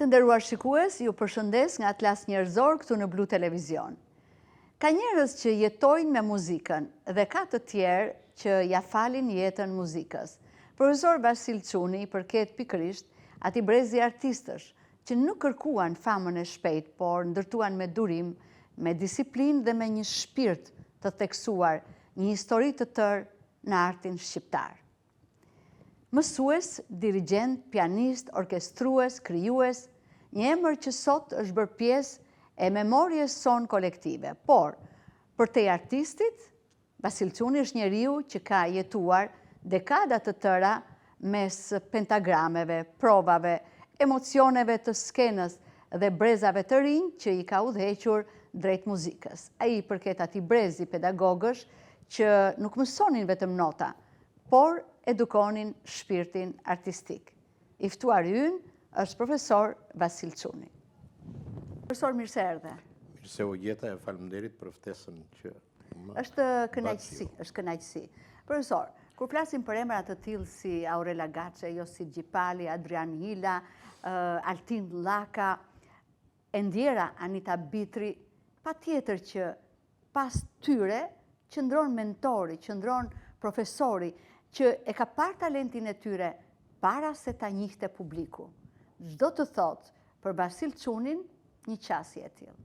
Të nderuar shikues, ju përshëndes nga Atlas Njerëzor këtu në Blu Televizion. Ka njerëz që jetojnë me muzikën dhe ka të tjerë që ja falin jetën muzikës. Profesor Vasil Çuni përket pikërisht atij brezi artistësh që nuk kërkuan famën e shpejt, por ndërtuan me durim, me disiplinë dhe me një shpirt të theksuar një histori të tërë në artin shqiptar. Mësues, dirigjent, pianist, orkestrues, krijues, një emër që sot është bërë pjesë e memorjes son kolektive. Por, për te artistit, Vasil Çuni është njeriu që ka jetuar dekada të tëra mes pentagrameve, provave, emocioneve të skenës dhe brezave të rinj që i ka udhëhequr drejt muzikës. Ai përket atij brezi pedagogësh që nuk mësonin vetëm nota, por edukonin shpirtin artistik. I ftuari ynë është profesor Vasil Çuni. Profesor, mirë se erdhe. Mirë se u gjeta e faleminderit për ftesën që Është kënaqësi. Profesor, kur flasim për emra të tillë si Aurela Gaçe, Josip Gjipali, Adrian Hila, Altin Llaka, e ndjera Anita Bitri, patjetër që pas tyre qëndron mentori, qëndron profesori që e ka parë talentin e tyre para se ta njihte publiku. Çdo të thotë për Vasil Çunin një qasje e tillë.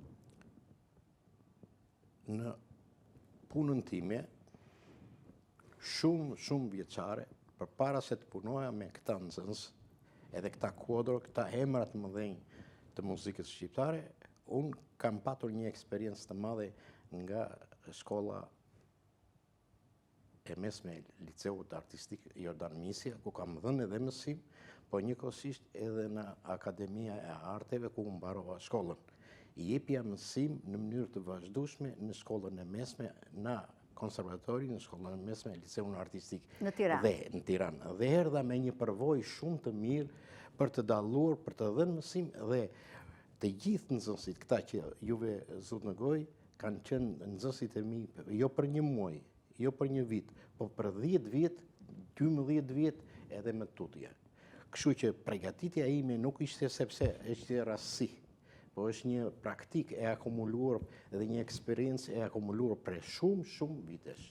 Në punën time, shumë vjeçare, përpara se të punoja me këta nxënës, edhe këta kuadro, këta emra të mëdhenj të muzikës shqiptare, unë kam patur një eksperiencë të madhe nga shkolla e mesme liceut artistik Jordan Misja, ku kam dhënë edhe mësim, po njëkohësisht edhe në Akademia e Arteve, ku mbarova shkollën. I jepja mësim në mënyrë të vazhdueshme në shkollën e mesme, në konservatori, në shkollën e mesme e liceun artistik në Tiranë. Dhe erdha me një përvojë shumë të mirë për të dalluar, për të dhënë mësim dhe të gjithë nxënësit këta që juve zot në gojë kanë qenë nxënësit e mi jo për një muaj, jo për një vit, po për 10 vjet, 12 vjet edhe më tutje. Kështu që përgatitja ime nuk ishte sepse është rastësi, po është një praktik e akumuluar dhe një eksperiencë e akumuluar për shumë vitesh.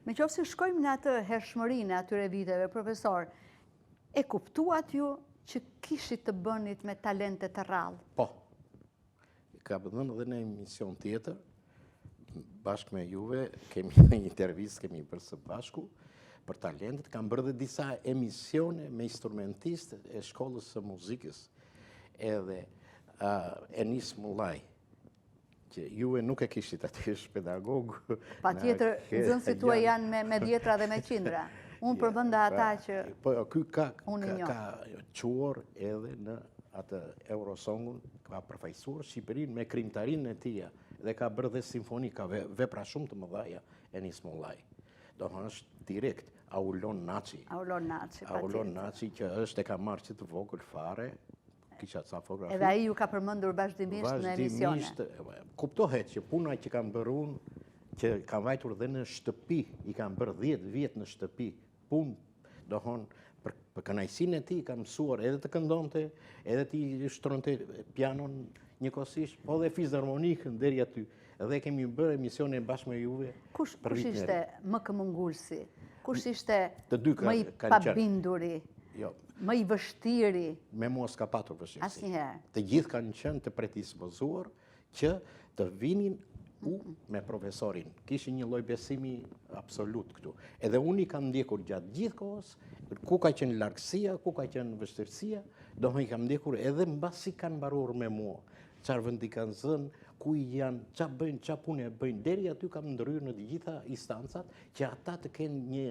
Me qoftë se shkojmë në atë hershmërinë e atyre viteve, profesor, e kuptuat ju që kishit të bënit me talente të rrallë? Po. Ka dhënë edhe në emision tjetër, bashkë me juve, kemi një intervistë, kemi bërë së bashku, për talentet, kam bërë dhe disa emisione me instrumentistë e shkollës së muzikës, edhe Enis Mullaj, që juve nuk e kishit aty është pedagog. Pa tjetër, nxënësit tuaj janë me dhjetra dhe me qindra. Unë përmenda ata që ky ka quar edhe në atë Eurosongun, ka përfaqësuar Shqipërinë me krimtarinë e tij dhe ka bërë dhe simfoni, ka vepra shumë të mëdha Enis Mullaj. Do është direkt Aulon Naçi. Aulon Naçi që është e ka marrë që të vogël fare, kisha ca fotografi. Edhe ai ju ka përmendur vazhdimisht në emisione. Kuptohet që puna që kam bërë unë, që kam vajtur dhe në shtëpi, i kam bërë 10 vjet në shtëpi, punë, për kënaqësinë e tij kam mësuar edhe të këndonte, edhe të shtronte pianon njëkohësisht, po dhe fizharmonikën deri aty. Dhe kemi bërë emisione bashkë me juve. Kush ishte më këmbëngulsi? Kush ishte më i pabinduri? Më i vështiri? Me mua s'ka patur vështirësi. Asnjëherë. Të gjithë kanë qenë të predispozuar që të vinin me profesorin. Kishin një lloj besimi absolut këtu. Edhe unë i kam ndjekur gjatë gjithë kohës, ku ka qenë largësia, ku ka qenë vështirësia, i kam ndjekur edhe mbasi kanë mbaruar me mua. Çfarë vendi kanë zënë, ku i janë, çfarë bëjnë, çfarë punë bëjnë, deri aty kam ndryrë në të gjitha instancat që ata të kenë një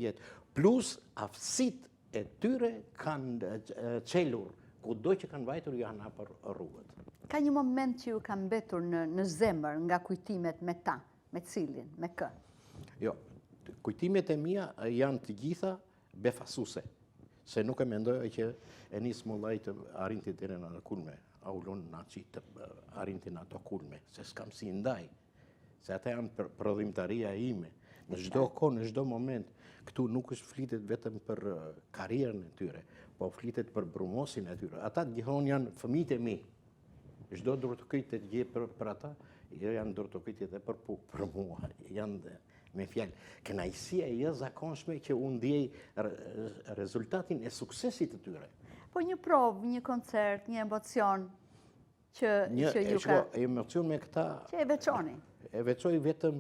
jetë. Plus aftësitë e tyre kanë çelur, kudo që kanë vajtur janë hapur rrugët. Ka një moment që ju ka mbetur në zemër nga kujtimet me ta, me cilin, me kë? Jo, kujtimet e mia janë të gjitha befasuese, se nuk e mendoja që Enis Mullaj të arrinti deri në kulme. Aulon Naçi të arrinti në ato kulme, se s'kam si ndaj, se ata janë prodhimtaria ime. Në çdo kohë, në çdo moment, këtu nuk është flitet vetëm për karrierën e tyre, po flitet për brumosin e tyre. Ata gjithmonë janë fëmijët e mi. Çdo ndërtokëri të gjej për ata, jo janë ndërtokëri edhe për mua. Janë me fjalë, kënaqësia e jashtëzakonshme që unë ndjej rezultatin e suksesit të tyre. Po një provë, një koncert, një emocion që ju ka... Emocion me këta... Që e veçoni? E veçoj vetëm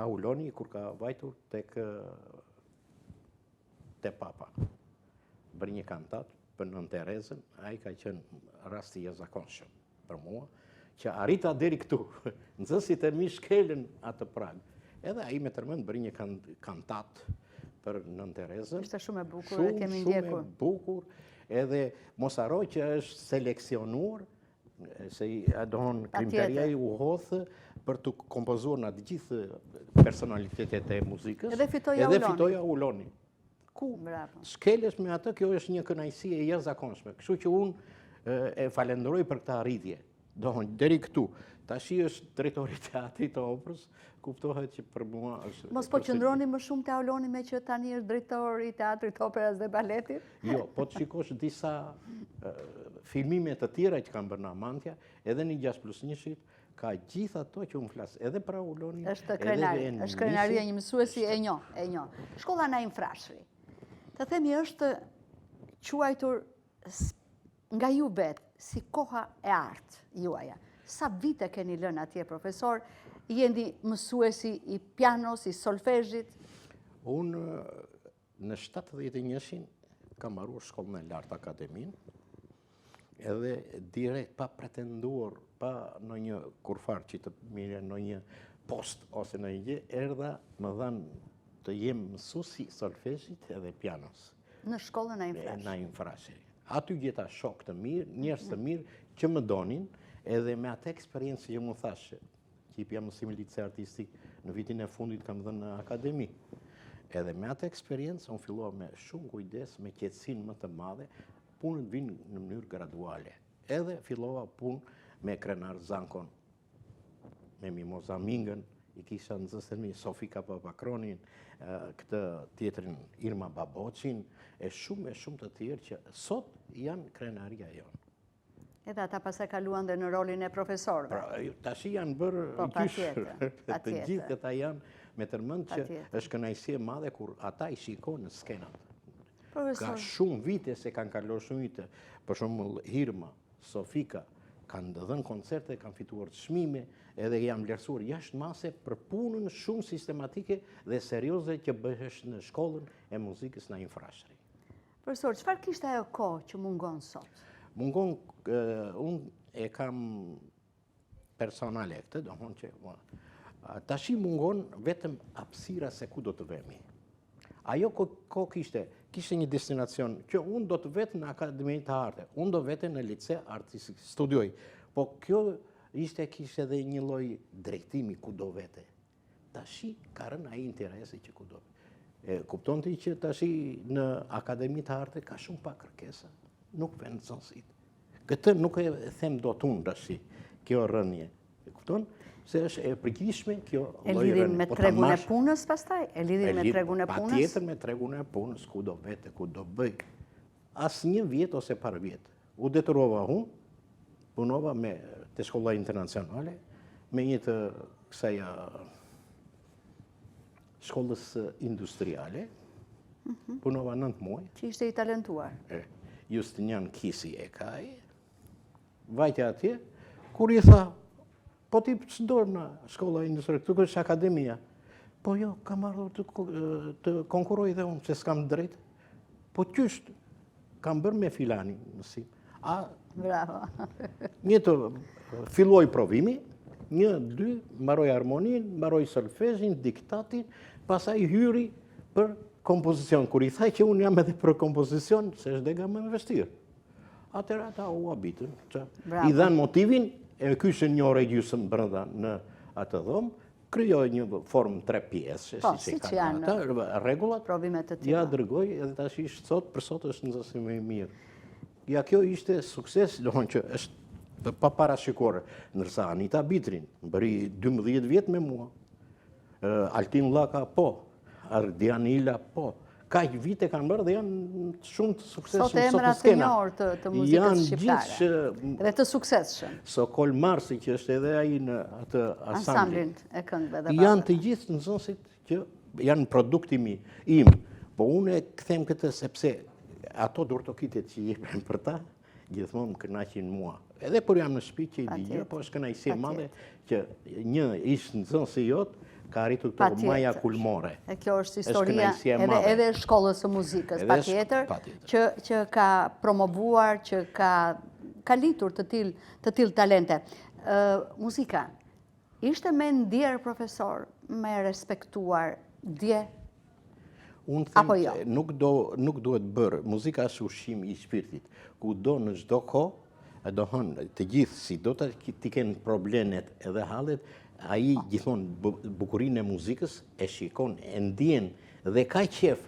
Auloni kur ka vajtur te papa. Bërë një kantat për Nën Terezën, ai ka qenë rasti jashtëzakonshëm për mua, që arrita deri këtu. Nxënësit e mi shkelën atë prag. Edhe ai me tërmend bërë një kantat për Nën Terezën. Ishte shumë e bukur, e kemi ndjekur. Shumë e bukur, edhe mos harroj që është seleksionuar, se dohon krimtaria u hodhë për të kompozuar në të gjithë personalitetet e muzikës. Edhe fitoi Auloni. Ku? Bravo. Shkelesh me atë, kjo është një kënaqësi e jashtëzakonshme. Kështu që unë e falenderoj për këtë arritje. Dohon deri këtu. Tashi është drejtori i teatrit të operës, kuptohet që për mua është... Mos po qëndroni më shumë te Auloni me që tani është drejtor i teatrit, operës dhe baletit? Jo, po të shikosh disa filmime të tjera që kanë bërë në Amantja, edhe në 6+1-shit, ka gjithë ato që unë flasë, edhe për Auloni, është krenaria një mësuesi e njo. Shkolla Naim Frashëri. Të themi është quajtur nga ju vetë, si koha e artë juaja. Sa vite keni lënë atje, profesor? Jeni mësuesi i pianos, i solfezhit? Unë në 71-shin kam marruar shkollën e lartë akademin, edhe direkt pa pretenduar, pa në një kurfar që të mire në një post ose në një gjë, erdha më dhanë të jem mësuesi solfezhit edhe pianos. Në shkollën Naim Frashëri. Aty gjeta shok të mirë, njerëz të mirë që më donin, edhe me atë eksperiencë që më thashë, që i pja mësim lice artistik në vitin e fundit kam dhënë në akademi. Edhe me atë eksperiencë, unë fillova me shumë kujdes, me qetësinë më të madhe, punët vinë në mënyrë graduale. Edhe fillova punë me Krenar Zankon, me Mimoza Mingën, i kisha nxënësit mi Sofika Papakronin, këtë tjetrin Irma Baboqin, e shumë të tjerë që sot janë krenaria jonë. Edhe ata pas e kaluan dhe në rolin e profesorëve. Pra, tashi janë bërë gjyshë. Të gjithë këta janë me tërmend që është kënaqësi e madhe kur ata i shikojnë në skenat. Ka shumë vite se kanë kaluar shumë vite. Për shembull Irma, Sofika kanë dhënë koncerte, kanë fituar çmime, edhe janë vlerësuar jashtë mase për punën shumë sistematike dhe serioze që bëhesh në shkollën e muzikës Naim Frashëri. Profesor, çfarë kishte ajo kohë që mungon sot? Mungon, unë e kam personale këtë, do thonë që tashi mungon vetëm hapësira se ku do të vemi. Ajo ko kishte një destinacion që unë do të vetë në Akademinë të Arte, unë do vetë në lice artistik, studioj, po kjo kishte edhe një lloj drejtimi ku do vete. Tashi ka rënë ai interesi që ku do. Kupton ti që tashi në Akademinë të Arte ka shumë pak kërkesa. Nuk vend zonësit. Këtë nuk e them do të unë tashi, kjo rënje. Kupton? Se është e përgjithshme kjo lloj rënje. E lidhin me tregun e punës pastaj? E lidhin me tregun e punës? Patjetër me tregun e punës, ku do vete, ku do bëj. Asnjë vjet ose par vjet. U detyrova unë, punova te shkolla internacionale, me një të kësaj shkollës industriale, punova 9 muaj. Që ishte i talentuar? Justinian Kisi e kaj, vajtja atje, kur i tha, po ti ç'dor në shkolla industriale, këtu është akademia. Po jo, kam ardhur të konkuroj dhe unë, se s'kam drejt. Po qysh, kam bërë me filani mësim. Bravo. Një të filloj provimi, 1, 2, mbaroj harmonin, mbaroj solfezhin, diktatin, pasaj hyri për kompozicion. Kur i thaj që unë jam edhe për kompozicion, se është dega më vështirë. Atëra ata u habitën. I dhanë motivin, e kyshën një orë e gjysmë brenda në atë dhomë, kryoj një formë 3 pjesë, si që janë rregullat, provimet të tilla. Ja dërgoj, edhe tash sot për sot është nxënësi më i mirë. Ja kjo ishte sukses, do thonë që është pa parashikuar, ndërsa Anita Bitrin bëri 12 vjet me mua. Altin Llaka po, Ardianila, po. Kaq vite kanë bërë dhe janë shumë të suksesshëm Sot emrat të njohur të muzikës shqiptare. Dhe të suksesshëm. Sokol Marsi, që është edhe ai në atë ansamblin e këngëve dhe janë të gjithë nxënësit që janë produkti im. Po unë e kthem këtë sepse ato dortokitet që jepen për ta, gjithmonë më kënaqin mua. Edhe por jam në shtëpi që i dëgjoj, po është kënaqësi e madhe që një ish nxënës i jot ka arritur të maja kulmore. E kjo është historia edhe shkollës së muzikës, patjetër, që ka promovuar, që ka litur të tillë talente. Muzika, ishte me ndjerë profesor, me respektuar dje? Unë them që nuk duhet bërë, muzika është ushqim i shpirtit, ku do në çdo kohë, dohon të gjithë si do të kenë problemet edhe hallet, ai gjithmonë bukurinë e muzikës e shikon, e ndjen dhe ka qef,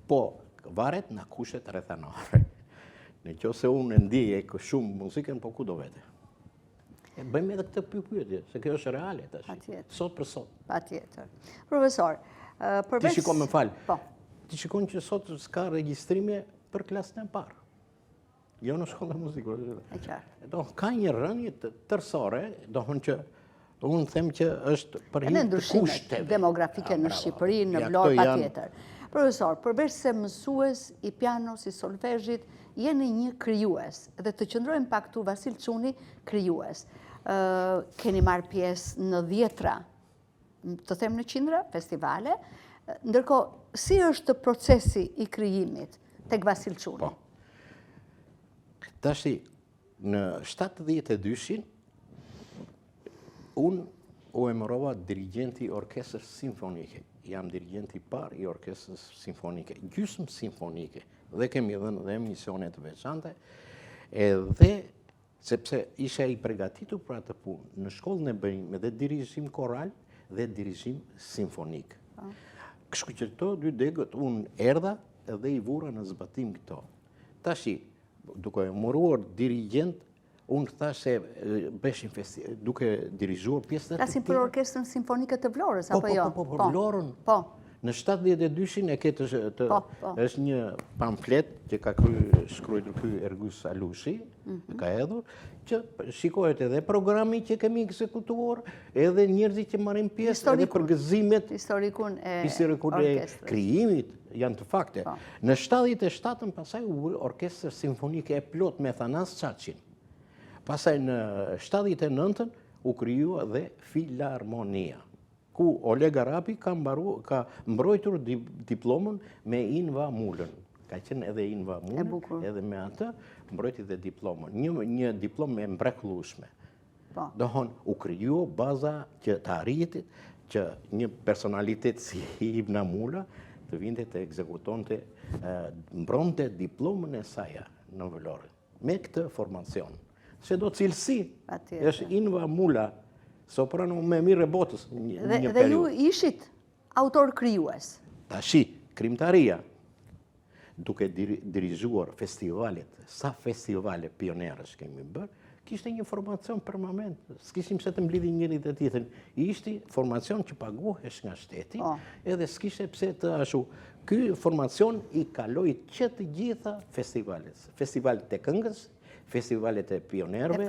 po varet nga kushtet rrethanore. Nëse unë ndjej shumë muzikën, po ku do vete? Bëjmë edhe këtë pyetje, se kjo është reale tash. Sot për sot. Patjetër. Profesor, ti shikon më fal. Po. Ti shikon që sot s'ka regjistrime për klasën e parë. Jo në shkollën e muzikës. E qartë. Do ka një rënje tërësore, dohon që unë them që është për hir të kushteve demografike në Shqipëri, në Vlorë patjetër. Profesor, përveç se mësues i pianos, i solfezhit, jeni një krijues dhe të qëndrojmë pak këtu Vasil Çuni, krijues. Keni marrë pjesë në 10-ra, të them në qindra, festivale, ndërkohë si është procesi i krijimit tek Vasil Çuni? Po. Tashi, në 72-shin, unë u emërova dirigjenti i orkestrës simfonike. Jam dirigjenti i parë i orkestrës simfonike, gjysmë simfonike, dhe kemi dhënë dhe emisione të veçanta, edhe sepse isha i përgatitur për atë punë. Në shkollën e bëjmë edhe dirigim koral dhe dirigim simfonik. Kështu që këto dy degët unë erdha edhe i vura në zbatim këto. Tashi, duke mëruar dirigjent, unë thash se beshin duke dirigjuar pjesë të tjera. Flasim për orkestrën simfonike të Vlorës, apo jo? Po, Vlorën. Në 72-shin e ketë është një pamflet që ka shkruar ky Ergus Alushi, ka hedhur, që shikohet edhe programi që kemi ekzekutuar, edhe njerëzit që marrin pjesë, edhe përgëzimet, historikun e orkestrës, krijimit, janë të fakte. Në 77-ën pasaj u bë orkestrë simfonike e plot me Thanas Çaçin. Pasaj në 79-ën u krijua dhe Filharmonia, ku Oleg Arapi ka mbrojtur diplomën me Inva Mulën. Ka qenë edhe Inva Mulën, edhe me atë mbrojti dhe diplomën. Një diplomë e mrekullueshme. Dohon, u kriju baza që të arritit që një personalitet si Inva Mula të vinte të ekzekutonte, mbronte diplomën e saja në Vlorë, me këtë formacion. Se do cilësi, është Inva Mula, soprano me mirë e botës një periud. Dhe ju ishit autor krijues. Tashi, krimtaria, duke dirigjuar festivalet, sa festivale pionerësh kemi bërë, kishte një formacion permanent. S'kishim se të mblidhi njëri dhe tjetrin. Ishte formacion që paguhesh nga shteti, edhe s'kishte pse të ashtu. Ky formacion i kaloi që të gjitha festivalet. Festivalet e këngës, festivalet e pionerëve,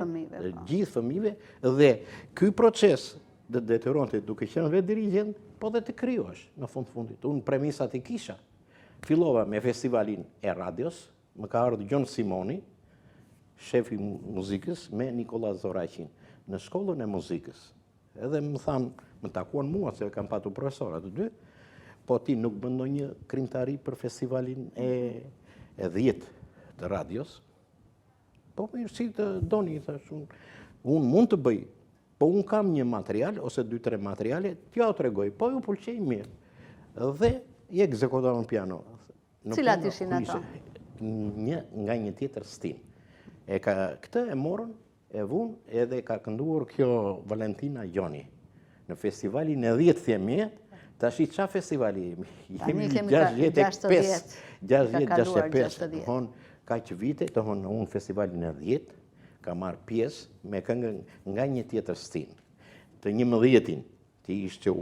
gjithë fëmijëve, dhe ky proces dhe detyronte duke qenë vetë dirigjent, po dhe të krijosh në fundit. Unë premisat i kisha. Fillova me festivalin e radios, më ka ardhur Gjon Simoni, shefi muzikës, me Nikola Zoraqin, në shkollën e muzikës. Edhe më thanë, më takuan mua, se kam patur profesorat të dy, po ti nuk bën ndonjë krimtari për festivalin e 10 të radios. Po mirë, si të doni, thash, unë mund të bëj, po unë kam një material, ose 2-3 materiale, t'ja o tregoj, po ju pëlqej mirë. Dhe i ekzekutova në piano. Cilat ishin ato? Nga një tjetër stin. Këtë e morën, e vunë, edhe ka kënduar kjo Valentina Gjoni. Në festivalin e 10 thjemje, tash i qa festivali jemi? Jemi 65. Ka që vite, të honë unë festivalin e 10, ka marrë pjesë me këngë nga një tjetër stin. Të 11-in, që ishte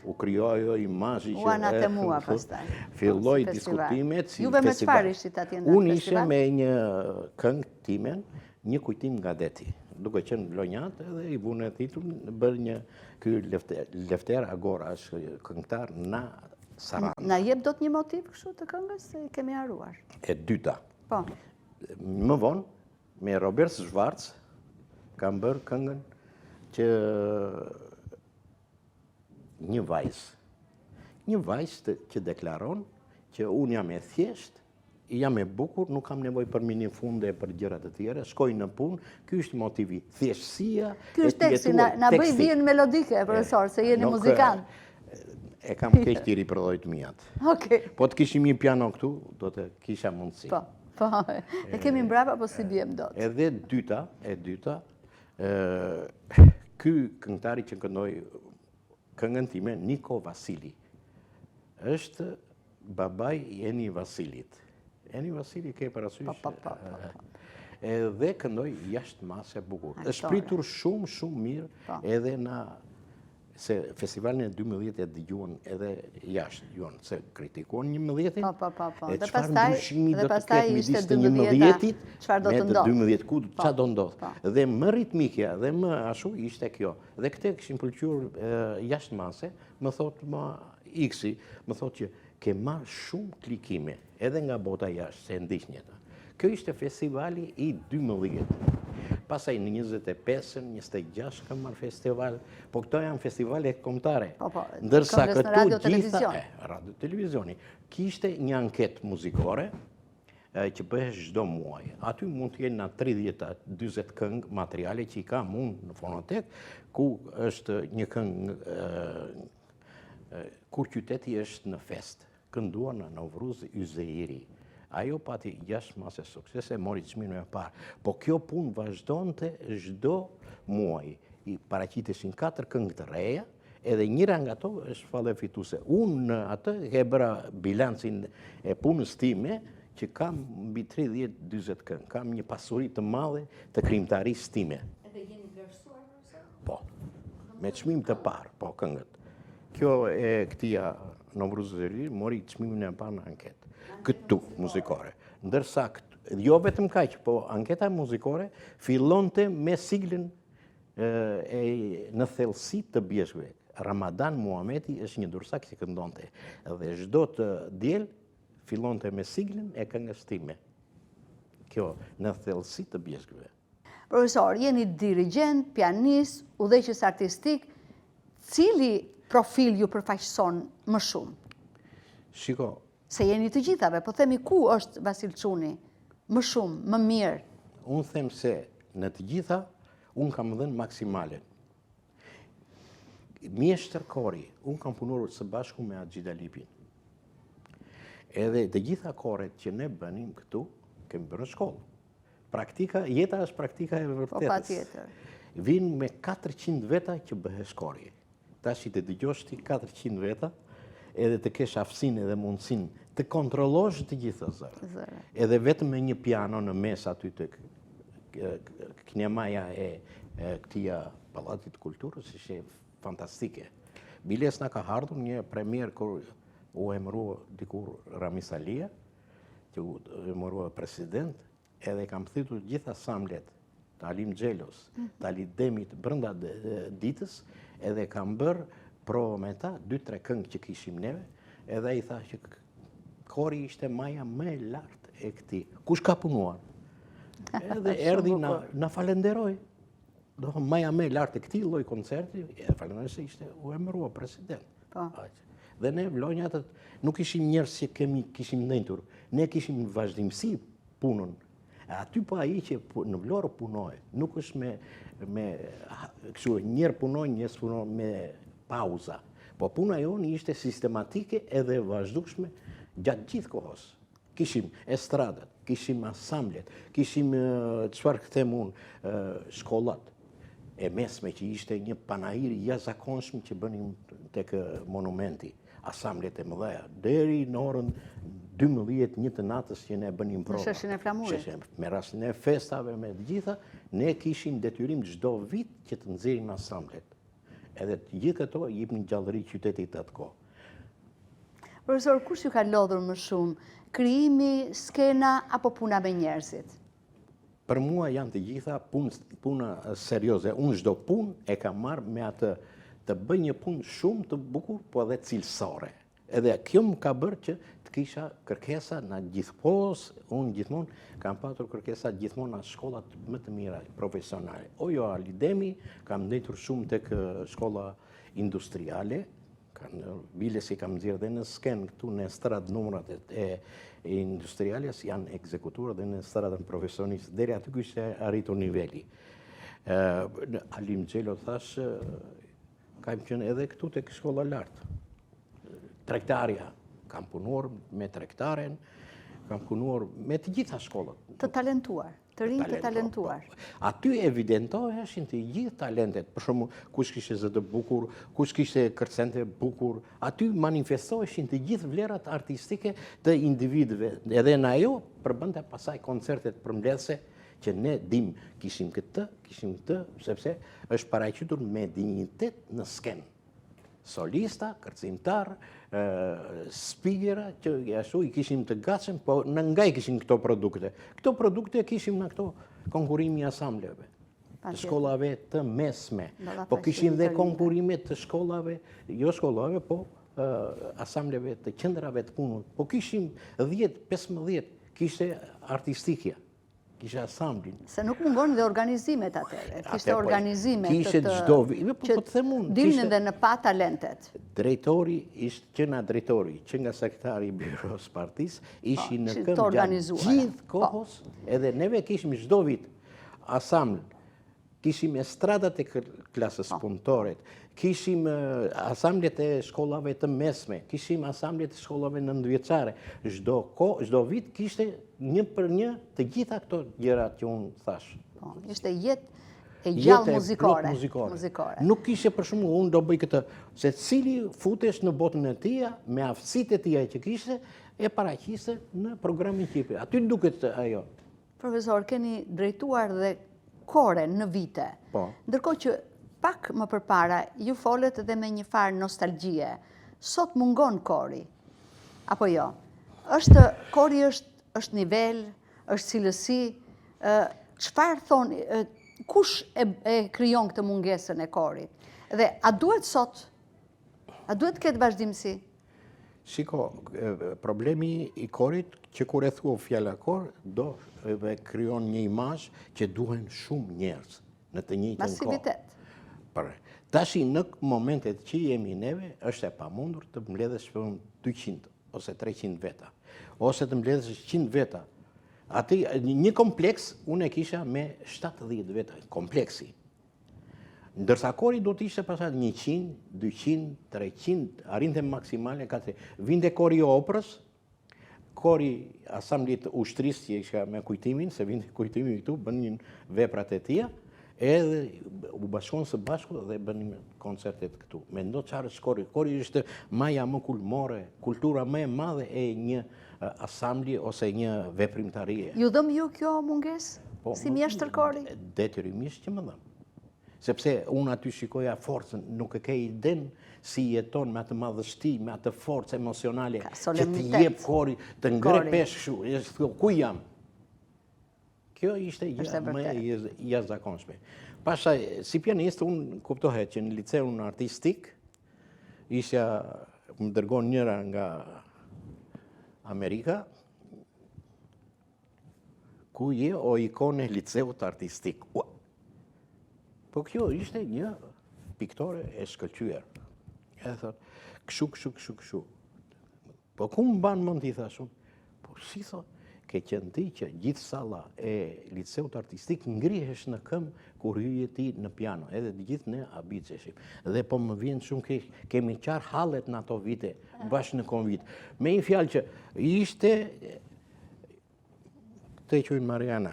u krijoi imazhi U anatemua pastaj. Filloi si festival. diskutimet si Juve me festival. çfarë ishit atje në Unë ishe festival? me një këngë timen, një kujtim nga deti. Duke qenë Vlonjat edhe i vune titull bërë një ky Lefter Agora është këngëtar na Saranda. Na jep dot një motiv kështu të këngës se kemi haruar. E dyta. Po. Më vonë me Robert Schwarz kam bërë këngën që një vajzë që deklaron që unë jam e thjesht, jam e bukur, nuk kam nevojë për minifunde e për gjëra të tjera, shkoj në punë, ky është motivi, thjeshtësia. Ky është teksti, na bëj vjen melodike, profesor, se jeni muzikant. E kam keq të riprodhoj të mijat. Okej. Po të kishim një piano këtu, do të kisha mundësi. Po, e kemi mbrapa, po si bjem dot. Edhe dyta, ky këngëtari që këndoi këngën time, Niko Vasili, është babai i Eni Vasilit. Eni Vasili ke parasysh? Edhe këndoi jashtë mase bukur. Është pritur shumë mirë edhe na se festivalin e 12 e dëgjuan edhe jashtë dëgjuan se kritikuan 11-in. Po. Dhe pastaj ishte 12-it çfarë do të ndodh? Me 12 ku çfarë do ndodh. Dhe më ritmikja dhe më ashtu ishte kjo. Dhe këtë kishin pëlqyer jashtë mase, më thot më Iksi, më thot që ke marrë shumë klikime edhe nga bota jashtë se ndiqnjeta. Kjo ishte festivali i 12. Pasaj në 25-ën, 26 kam marrë festival, po këto janë festivale kombëtare. Ndërsa këtu gjitha radio televizioni kishte një anketë muzikore që bëhesh çdo muaj. Aty mund të jenë 30-40 këngë materiale që i kam unë në fonotek, ku është një këngë kur qyteti është në fest, kënduar në Novruz Yzeiri. Ajo pati 6 mase sukses e mori çmimin e parë. Po kjo punë vazhdonte çdo muaj. I paraqiteshin 4 këngë të reja, edhe njëra nga ato është falle fituese. Unë në atë e bëra bilancin e punës time që kam mbi 30-40 këngë. Kam një pasuri të madhe të krijimtarisë time. Edhe jeni vlerësuar? Po. Me çmim të parë, po këngët. Kjo e këtia Novruz Yzeiri mori çmimin e parë në anketë. Këtu muzikore. Ndërsa jo vetëm kaq, po anketa muzikore fillonte me siglën në thellësi të bjeshkëve. Ramadan Muhameti është një dursak që këndonte. Dhe çdo të diel fillonte me siglën e këngës time. Kjo në thellësi të bjeshkëve. Profesor, jeni dirigjent, pianist, udhëheqës artistik, cili profil ju përfaqëson më shumë? Shiko, se jeni të gjithave, po themi ku është Vasil Çuni më shumë, më mirë? Unë them se në të gjitha, unë kam dhënë maksimalen. Mjeshtër kori, unë kam punuar së bashku me Axhida Lipin. Edhe të gjitha koret që ne bënim këtu, kemi bërë në shkollë. Praktika, jeta është praktika e vërtetës. Po, patjetër. Vinë me 400 veta që bëhesh kori. Tash i të dëgjosh ti 400 veta, edhe të kesh aftësinë edhe mundësinë të kontrollosh të gjitha zëra. Edhe vetëm me një piano në mes aty të knjemaja e këtia Pallatit Kulturës ishte fantastike. Biles na ka ardhur një premier kur u emërua dikur Ramis Alia, që u emërua president, edhe kam thithur gjitha samlet të Alim Xhelos, të Ali Demit brenda ditës, edhe kam bërë provë me ta, 2-3 këngë që kishim neve, edhe i tha që kori ishte maja më e lartë e këtij. Kush ka punuar? Edhe erdhi na falenderoi. Do maja më e lartë e këtij lloj koncerti, e falenderoj se ishte u emërua president. Dhe ne vlonjat nuk ishim njerëz që kishim ndentur, ne kishim vazhdimsi punën. Aty po ai që në Vlorë punoi, nuk është me kështu njerë punoi, njerëz punoi me pauza. Po puna jonë ishte sistematike edhe vazhdueshme gjatë gjithë kohës. Kishim estradat, kishim asamblet, kishim çfarë them unë, shkollat e mesme që ishte një panajir jashtëzakonshëm që bënim tek monumenti, asamblet e mëdha deri në orën 12-1 të natës që ne bënim prova. Në Sheshin e Flamurit. Me rastin e festave me të gjitha, ne kishim detyrim çdo vit që të nxjerrim asamblet. Edhe të gjithë këto jepnin gjallëri qytetit atë kohë. Profesor, kush ju ka lodhur më shumë? Krijimi, skena apo puna me njerëzit? Për mua janë të gjitha puna serioze. Unë çdo punë e kam marrë me atë të bëj një punë shumë të bukur, po edhe cilësore. Edhe kjo më ka bërë që të kisha kërkesa në gjithpos, unë gjithmonë kam patur kërkesa gjithmonë në shkollat më të mira profesionale. Jo Alidemi, kam ndetur shumë tek shkolla industriale, bile si kam nxjerrë dhe në sken këtu në stradë numrat e industriales janë ekzekutuar dhe në stradën profesionistë. Deri aty kishte arritur niveli. Alim Xhelo thash, kam qenë edhe këtu tek shkolla lartë. Tregtarja, kam punuar me tregtaren, kam punuar me të gjitha shkollat. Të talentuar, të rinj të talentuar. Aty evidentoheshin të gjithë talentet. Për shembull, kush kishte zë të bukur, kush kishte kërcente bukur, aty manifestoheshin të gjithë vlerat artistike të individëve. Edhe në ajo përbënte pasaj koncertet përmbledhëse që ne dim kishim këtë, sepse është paraqitur me dinjitet në skenë. Solista, kërcimtar, speakera, që ashtu i kishim të gatshëm, po në nga i kishim këto produkte. Këto produkte kishim në këto konkurimi asambleve, të shkollave të mesme. Po kishim dhe konkurime të shkollave, jo shkollave, po asambleve të qendrave të punës. Po kishim 10-15, kishte artistikja. Kishte asamblin. Se nuk mungon dhe organizimet atëre. Kishte organizimet që dilnin dhe në pa talentet. Drejtori ishte që nga drejtori, që nga sekretari i biros partisë, ishin në këmbë gjatë gjithë kohës, edhe neve kishim çdo vit asambl, kishim estradat e klasës punëtore, kishim asamblet e shkollave të mesme, kishim asamblet e shkollave nëntëvjeçare. Çdo vit kishte një për një të gjitha këto gjërat që unë thash. Ishte jetë e gjallë muzikore. Nuk kishe për shumë, unë do bëj këtë, se cili futesh në botën e tia, me aftësitë e tia që kishte, e paraqiste në programin qipi. Aty duket ajo. Profesor, keni drejtuar dhe kore në vite. Ndërkohë që pak më përpara, ju folet edhe me një farë nostalgjie. Sot mungon kori, apo jo? Kori është nivel, është cilësi, çfarë thoni, kush e krijon këtë mungesën e korit? Dhe a duhet sot, a duhet këtë vazhdimsi? Shiko, problemi i korit, që kur e thua fjala kor, do dhe krijon një imazh që duhen shumë njerëz në të njëjtën kohë. Masivitet. Tashi në momentet që jemi neve, është e pamundur të mbledhësh 200 ose 300 veta, ose të mbledhësh 100 veta. Aty një kompleks unë e kisha me 70 veta, kompleksi. Ndërsa kori do të ishte pasat 100, 200, 300, arrinte maksimale 4. Vinte kori i operës, kori asamblit ushtrisë që isha me kujtimin, se vinte kujtimi këtu, bënin veprat e tia, edhe u bashkonë së bashku dhe bënim koncertet këtu. Mendo çfarë është kori. Kori është maja më kulmore, kultura më e madhe e një asambli ose një veprimtarie. Ju dhëm ju kjo mungesë? Si mjeshtër kori? Detyrimisht që më dhëm. Sepse unë aty shikoja forcën, nuk e ke iden si jeton me atë madhështi, me atë forcë emocionale, që të jep kori, të ngre peshë shu, ku jam? Kjo ishte më e jashtëzakonshme. Pastaj, si pianist, unë kuptohet që në liceun artistik, më dërgon njëra nga Amerika, ku je o ikone liceut artistik. Po kjo ishte një piktore e shkëlqyer. E thot, këshu. Po ku më banë mend t'i thashun? Po si thot? Ke qenë ti që gjithë salla e liceut artistik ngrihesh në këmbë kur hyje ti në piano, edhe të gjithë ne abiceshim. Dhe po më vjen shumë kemi qarë hallet në ato vite, bashkë në konvit. Me një fjalë që ishte, të e quajnë Mariana,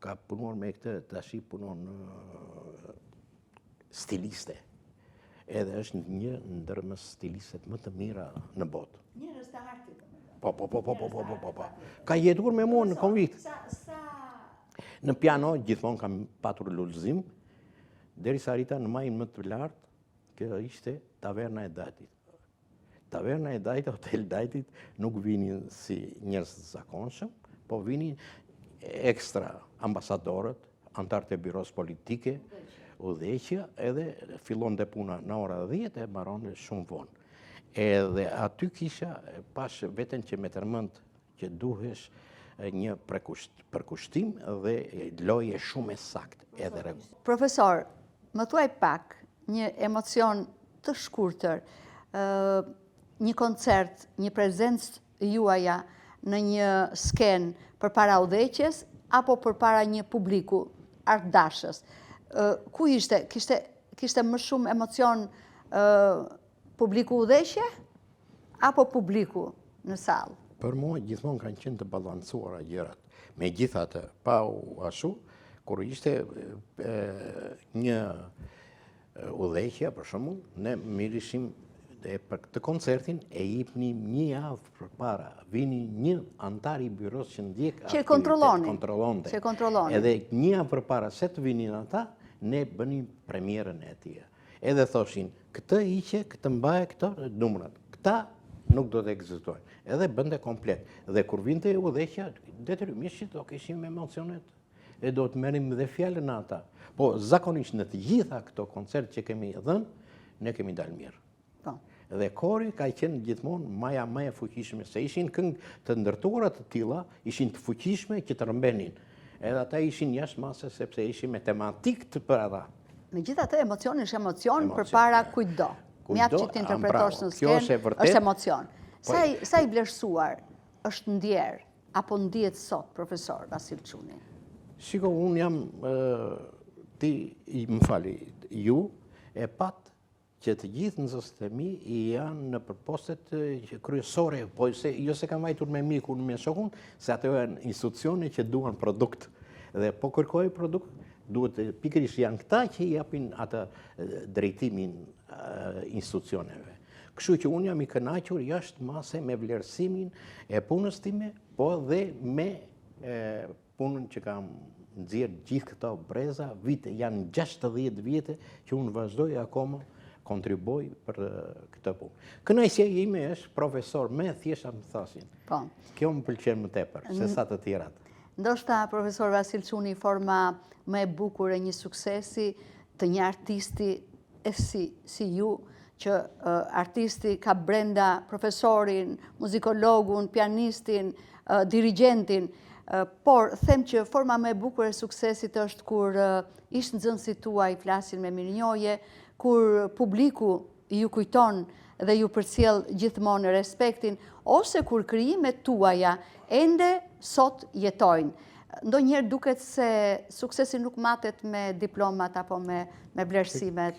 ka punuar me këtë, tashi punon stiliste. Edhe është një ndër stilistet më të mira në botë. Njerëz të artit. Po. Ka jetuar me mua në konvikt. Në piano, gjithmonë kam patur lullëzim. derisa arrita në majin më të lartë, kjo ishte Taverna e Dajtit. Taverna e Dajtit, Hotel Dajtit, nuk vinin si njerëz të zakonshëm, po vinin ekstra ambasadorët, antarët e byros politike, udhëheqja, edhe fillon dhe puna në ora 10 e mbaron shumë vonë. Edhe aty kisha pash veten që me tërmend që duhesh një përkushtim dhe loje shumë e saktë edhe rregull. Profesor, më thuaj pak një emocion të shkurtër, një koncert, një prezencë juaja në një skenë përpara udhëheqjes apo përpara një publiku artdashës. Ku ishte? Kishte më shumë emocion publiku udhëheqje apo publiku në sallë? Për mua gjithmonë kanë qenë të balancuara gjërat. Megjithatë, pa u ashtu, kur ishte një udhëheqje për shembull, ne mirishim për këtë koncertin e jepnim një javë përpara. Vini një antar i byros që ndjek kontrollonte. Edhe një javë përpara se të vinin ata, ne bënim premierën e tij. Edhe thoshin, këtë hiqe, këtë mbaje, këto numrat. Këta nuk do të ekzistojnë. Edhe bënte komplet. Dhe kur vinte udhëheqja, detyrimisht do kishim emocionet. E do të merrim dhe fjalën ata. Po zakonisht në të gjitha këto koncert që kemi dhënë, ne kemi dalë mirë. Dhe kori ka qenë gjithmonë maja më e fuqishme, se ishin këngë të ndërtuara të tilla, ishin të fuqishme që të rëmbenin. Edhe ata ishin jashtë mase sepse ishin me tematik të për ata. Megjithatë, emocioni është emocion përpara kujtdo. Mjaft që të interpretosh në skenë, është emocion. Sa i vlerësuar është ndjerë apo ndihet sot, profesor Vasil Çuni? Shiko, unë jam, më fali, ju e pat që të gjithë nxënësit e mi janë në postet kryesore, po jo se kam vajtur me mikun, me shokun, se ato janë institucione që duan produkt. Dhe po kërkoj produkt, duhet pikërisht janë këta që i japin atë drejtimin institucioneve. Kështu që unë jam i kënaqur jashtë mase me vlerësimin e punës time, po dhe me punën që kam nxjerr gjithë këto breza, vite, janë 60 vite që unë vazhdoj akoma kontriboj për këtë punë. Kënaqësia ime është profesor me thjeshta më thasin. Po. Kjo më pëlqen më tepër se sa të tjerat. Ndoshta profesor Vasil Çuni forma më e bukur e një suksesi të një artisti si ju, që artisti ka brenda profesorin, muzikologun, pianistin, dirigentin, por them që forma më e bukur e suksesit është kur ish nxënësit tuaj flasin me mirënjohje, kur publiku ju kujton dhe ju përcjell gjithmonë respektin, ose kur krijimet tuaja ende sot jetojnë. Ndonjëherë duket se suksesi nuk matet me diplomat apo me vlerësimet,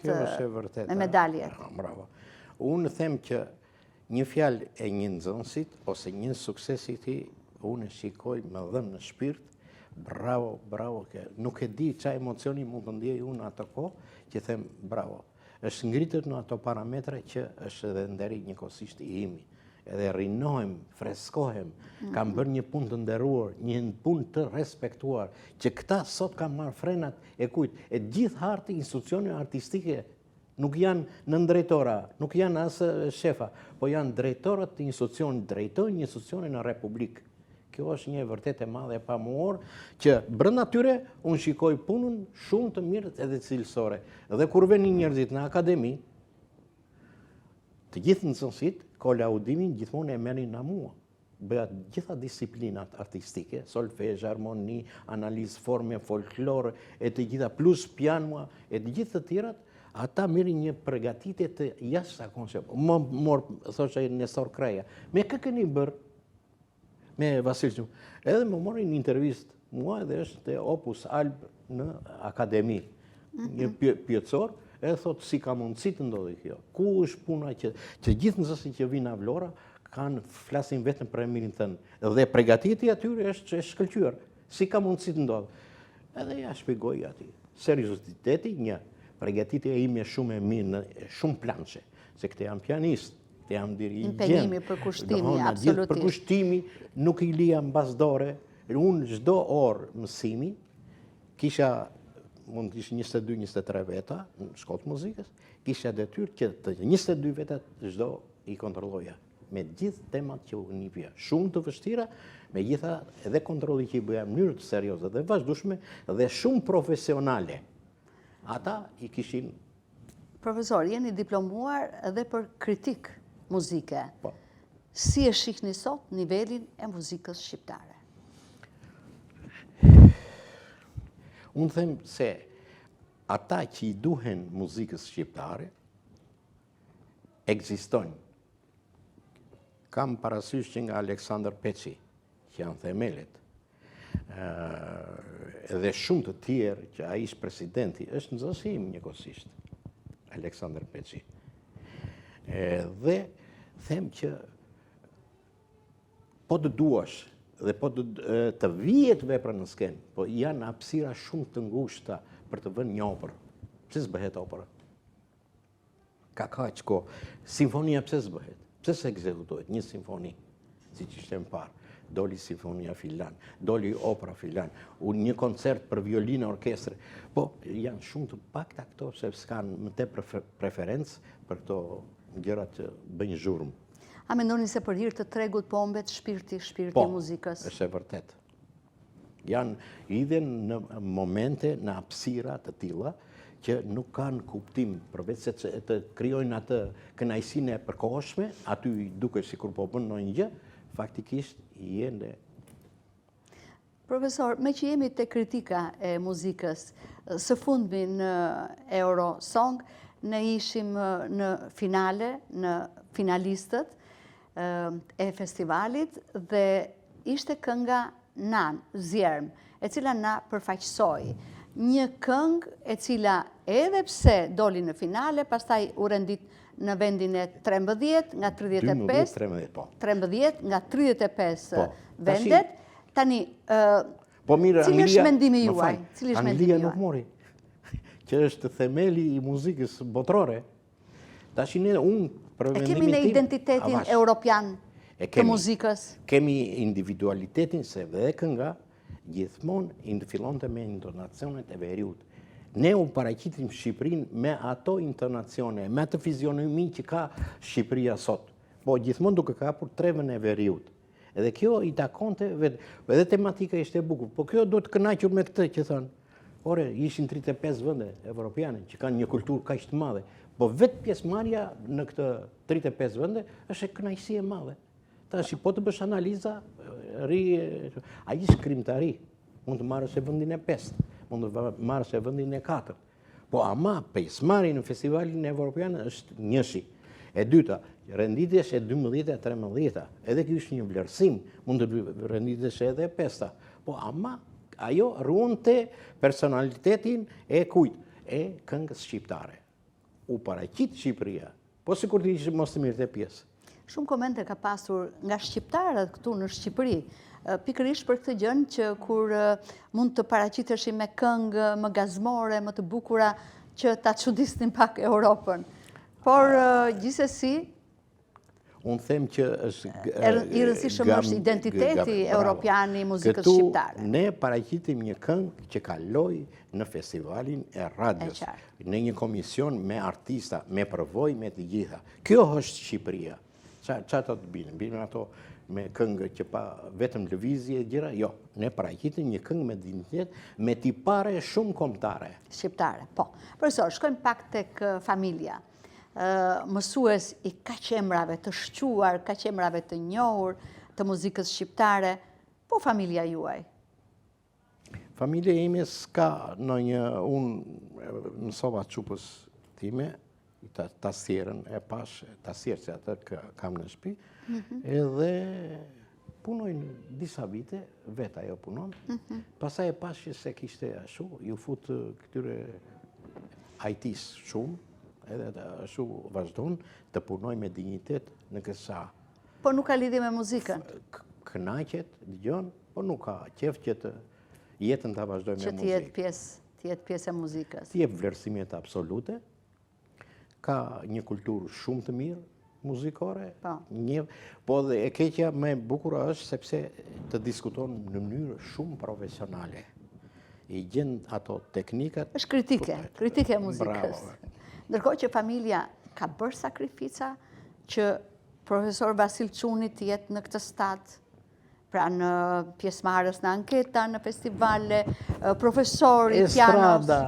me medaljet. Bravo. Unë them që një fjalë e një nxënësit ose një suksesi i tij, unë shikoj me dhëmë në shpirt, bravo, bravo. Nuk e di çfarë emocioni mund të ndjej unë atë kohë që them bravo. Është ngritur në ato parametre që është edhe nderi njëkohësisht i imi. Edhe rinohem, freskohem, kam bërë një punë të nderuar, një punë të respektuar, që këta sot kam marrë frenat e kujt. E gjithë harti institucione artistike nuk janë në drejtora, nuk janë as shefa, po janë drejtorët të institucione, drejtojnë një institucione në Republikë. Kjo është një vërtet e madhe e pamuar, që brenda tyre unë shikoj punën shumë të mirë edhe cilësore. Dhe kur vinin njerëzit në akademi, të gjithë nxënësit, kolaudimin gjithmonë e merrin nga mua. Bëja gjitha disiplinat artistike, solfezh, harmoni, analizë forme, folklore, e të gjitha, plus piano, e të gjithë të tjerat, ata merrin një përgatitje të jashtëzakonshme. Thoshte Nestor Kraja, me kë keni bërë? Me Vasil Çuni. Edhe më mori një intervistë, mua edhe është Opus Alb në akademi. Një pjecor, edhe thotë si ka mundësi të ndodhi kjo. Ku është puna që gjithë nxënësit që vinë në Vlora flasin vetëm për emirin tënë. Dhe përgatitja atyre është e shkëlqyer. Si ka mundësi të ndodhi? Edhe ja shpjegoj atij. Serioziteti një, përgatitja ime shumë e mirë në shumë planche, se këtë jam pianist. Jam dirigent. Impenjimi, përkushtimi, absolutisht. Përkushtimi, nuk i lija mbas dore. Unë çdo orë mësimi, kisha mund të ishë 22-23 veta në shkollë të muzikës, kisha detyrë që të 22 vetat çdo i kontrolloja me gjithë temat që u nipja. Shumë të vështira, me gjitha edhe kontrolli që i bëja në mënyrë të serioze dhe vazhdueshme dhe shumë profesionale. Ata i kishin... Profesor, jeni diplomuar edhe për kritik muzike. Po. Si e shihni sot nivelin e muzikës shqiptare? Unë them se ata që i duhen muzikës shqiptare ekzistojnë. Kam parasysh që nga Aleksandr Peçi, që janë themelet, edhe shumë të tjerë që ai ishte presidenti, është nxënësi im njëkohësisht, Aleksandr Peçi. Dhe them që po të duash dhe po të vijet vepra në skenë, po janë hapësira shumë të ngushta për të vënë një operë. Pse s'bëhet opera? Ka kaq kohë. Simfonia pse s'bëhet? Pse se ekzekutohet një simfoni, si që ishte më parë? Doli simfonia filan, doli opera filan, një koncert për violinë orkestre. Po, janë shumë të pakta këto, sepse s'kanë më te preferencë për këto gjërat që bëjnë zhurmë. A mendoni se për hir të tregut po humbet shpirti i muzikës? Po, është e vërtet. Janë idhen në momente, në hapësira të tilla, që nuk kanë kuptim, përveç se të krijojnë atë kënaqësinë e përkohshme, aty duket sikur po bën ndonjë gjë, faktikisht jende. Profesor, me që jemi te kritika e muzikës, së fundmi në Eurosong, ne ishim në finale, në finalistët e festivalit dhe ishte kënga Nan, Zjerm, e cila na përfaqësoi. Një këngë e cila edhe pse doli në finale, pastaj u rendit në vendin e 13 nga 35, 13 nga 35 vendet. Tani, cili është mendimi juaj? Anglia nuk mori, që është themeli i muzikës botërore. Tash unë për mendimin tim... E kemi në identitetin europian të muzikës? Kemi individualitetin se dhe kënga gjithmonë fillonte me intonacionet e veriut. Ne u paraqitim Shqipërinë me ato intonacione, me atë fizionomi që ka Shqipëria sot. Po gjithmonë duke kapur trevën e veriut. Edhe kjo i takonte vetë, edhe tematika ishte e bukur. Po kjo do të kënaqur me këtë që thonë. Ore, ishin 35 vende evropiane që kanë një kulturë kaq të madhe. Po vetë pjesëmarrja në këtë 35 vende është e kënaqësi e madhe. Tash po të bësh analiza, ai shkrimtari, mund të marrësh e vendin e 5, mund të marrësh e vendin e 4. Po ama pjesëmarrja në festivalin evropian është njëshi. E dyta, renditjes e 12 e 13, edhe ky është një vlerësim, mund të renditjes edhe e 5. Po ama ajo ruante personalitetin e kujt? E këngës shqiptare. U paraqit Shqipëria, po sikur të ishte mos të mirë të pjesë. Shumë komente ka pasur nga shqiptarët këtu në Shqipëri, pikërisht për këtë gjë që kur mund të paraqiteshim me këngë më gazmore, më të bukura, që ta çuditnin pak Europën. Por gjithsesi, unë them që është i rëndësishëm është identiteti europian i muzikës shqiptare. Këtu ne paraqitim një këngë që kaloi në festivalin e radios, në një komision me artista, me përvojë, me të gjitha. Kjo është Shqipëria. Qa të bine? Bine ato me këngë që pa vetëm lëvizje e gjëra? Jo, ne paraqitim një këngë me dignitet, me tipare shumë kombëtare. Shqiptare, po. Profesor, shkojmë pak tek familja. Mësues i kaq emrave të shquar, kaq emrave të njohur të muzikës shqiptare, po familja juaj? Familja ime s'ka ndonjë, unë mësova çupës time, tasjerën e pash, tasjerë që atë kam në shtëpi, edhe punojnë disa vite, vetë ajo punon, pastaj e pash se kishte ashtu, ju fut këtyre IT-s shumë, edhe ashtu vazhdon të punoj me dignitet në kësa. Po nuk ka lidhje me muzikën? Kënaqet, dëgjon, po nuk ka qef që të jetën të vazhdoj me muzikë. Që të jetë pjesë e muzikës? Të jep vlerësimet absolute, ka një kulturë shumë të mirë muzikore, po dhe e keqja më e bukur është sepse të diskuton në mënyrë shumë profesionale. i gjen ato teknikat. Është kritike e muzikës. Bravo. Ndërkohë që familja ka bërë sakrifica që profesor Vasil Çuni të jetë në këtë stad, pra në pjesëmarrës në anketa, në festivale, profesori, pianos. Estrada,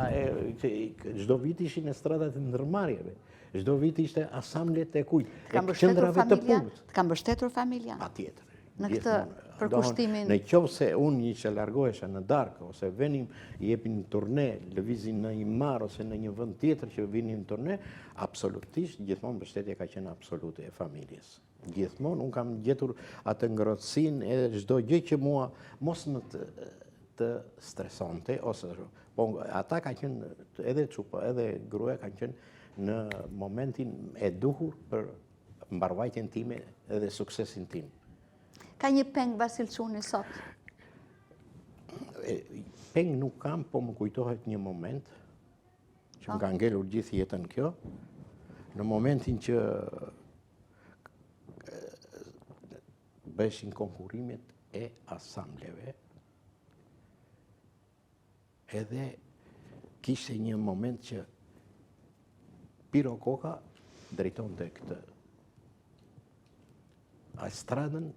çdo vit ishin estradat e ndërmarrjeve. Çdo vit ishte asamblet e kujt, e Të qendrave të punës. kam mbështetur familja. Patjetër. Në këtë përkushtimin. Në qovë se unë një që largohesha në darkë, ose venim, jepin në turne, lëvizin në një marë, ose në një vend tjetër që vinin në turne, absolutisht, gjithmonë mbështetje ka qenë absolute e familjes. Gjithmonë, unë kam gjetur atë ngrohtësin edhe çdo gjë që mua mos më të stresonte, ose, po ata ka qenë, edhe çupa, edhe gruaja kanë qenë në momentin e duhur për mbarvajtjen time edhe suksesin tim. Ka një peng Vasil Çuni sot? Peng nuk kam, po më kujtohet një moment që më ka ngelur gjithë jetën kjo, në momentin që bëshin konkurimet e asambleve, edhe kishte një moment që Piro Koka drejtonte këtë estradën,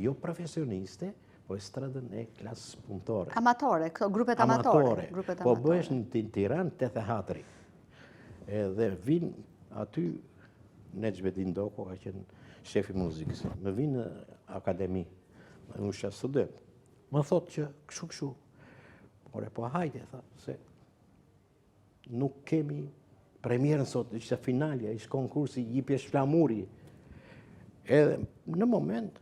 jo profesioniste, po estradën e klasës punëtore. Amatore, grupet amatore. Po bëhesh në Tiranë 84. Edhe vinë aty, Necmettin Doko ka qenë shefi muzikës, më vinë në akademi, unë isha student. Më thotë që kështu, ore po hajde, tha, se nuk kemi premierën sot, ishte finalja, ishte konkursi, jipjesh flamuri. Edhe në moment,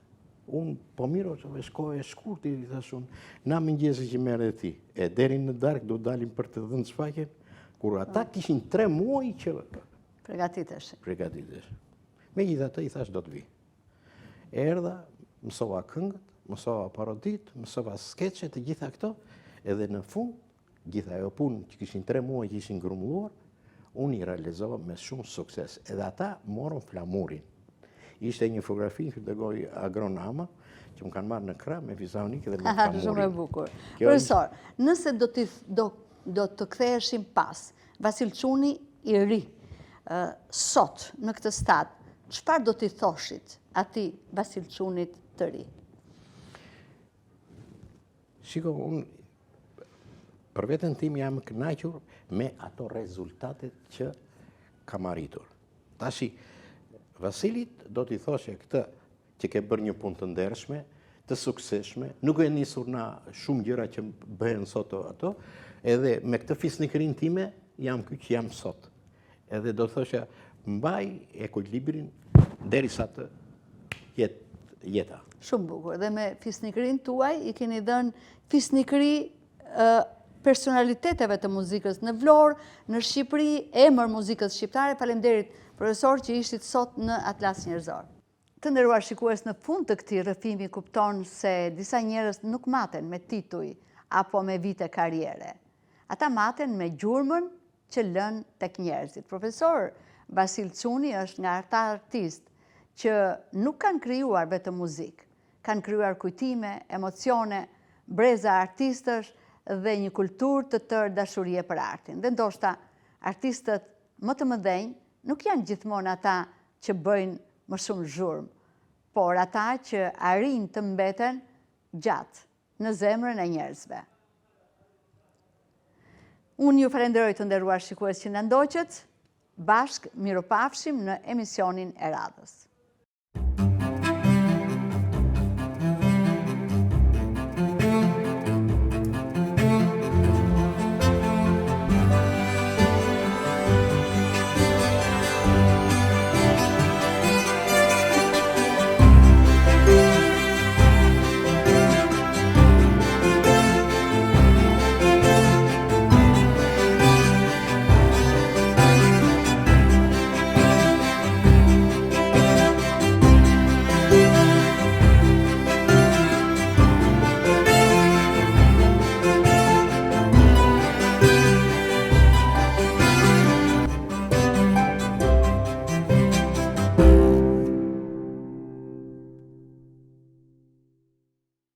unë po miro që shkoj e shkurti, i thash unë, na mëngjesi që merë dhe ti, e deri në darkë do dalim për të dhënë shfaqen, kur ata kishin 3 muaj që Pregatitesh. Me gjitha të i thash do të vi. Erdha, mësova këngët, mësova parodit, mësova skeqe të gjitha këto, edhe në fund, gjitha e punë që kishin 3 muaj që ishin grumbulluar, unë i realizova me shumë sukses. Edhe ata morën flamurin. Ishte një fotografi që dërgoi agronama, që më kanë marrë në krah me vizanik dhe me flamurin. Shumë e bukur. Profesor, nëse do të ktheheshim pas, Vasil Çuni i ri, sot në këtë stad, çfarë do t'i thoshit atij Vasil Çunit të ri? Shiko, unë për veten tim jam kënaqur me ato rezultatet që kam arritur. Tashi, Vasilit do t'i thoshe këtë që ke bërë një punë të ndershme, të suksesshme, nuk e nisur na shumë gjëra që bëhen sot ato, edhe me këtë fisnikërinë time jam ky që jam sot. Edhe do thosha mbaj ekuilibrin derisa të jetë jeta. Shumë bukur. Dhe me fisnikërinë tuaj i keni dhënë fisnikëri personaliteteve të muzikës në Vlorë, në Shqipëri, emër muzikës shqiptare. Faleminderit profesor që ishit sot në Atlas Njerëzor. Të nderuar shikues, në fund të këtij rrëfimi kupton se disa njerëz nuk maten me tituj apo me vite karriere. Ata maten me gjurmën që lën tek njerëzit. Profesor Vasil Çuni është nga ata artistë që nuk kanë krijuar vetëm muzikë, kanë krijuar kujtime, emocione, breza artistësh dhe një kulturë të tërë dashurie për artin. Dhe ndoshta artistët më të mëdhenj nuk janë gjithmonë ata që bëjnë më shumë zhurmë, por ata që arrin të mbeten gjatë në zemrën e njerëzve. Unë ju falenderoj të nderuar shikues që na ndoqët, bashkë miropafshim në emisionin e radhës.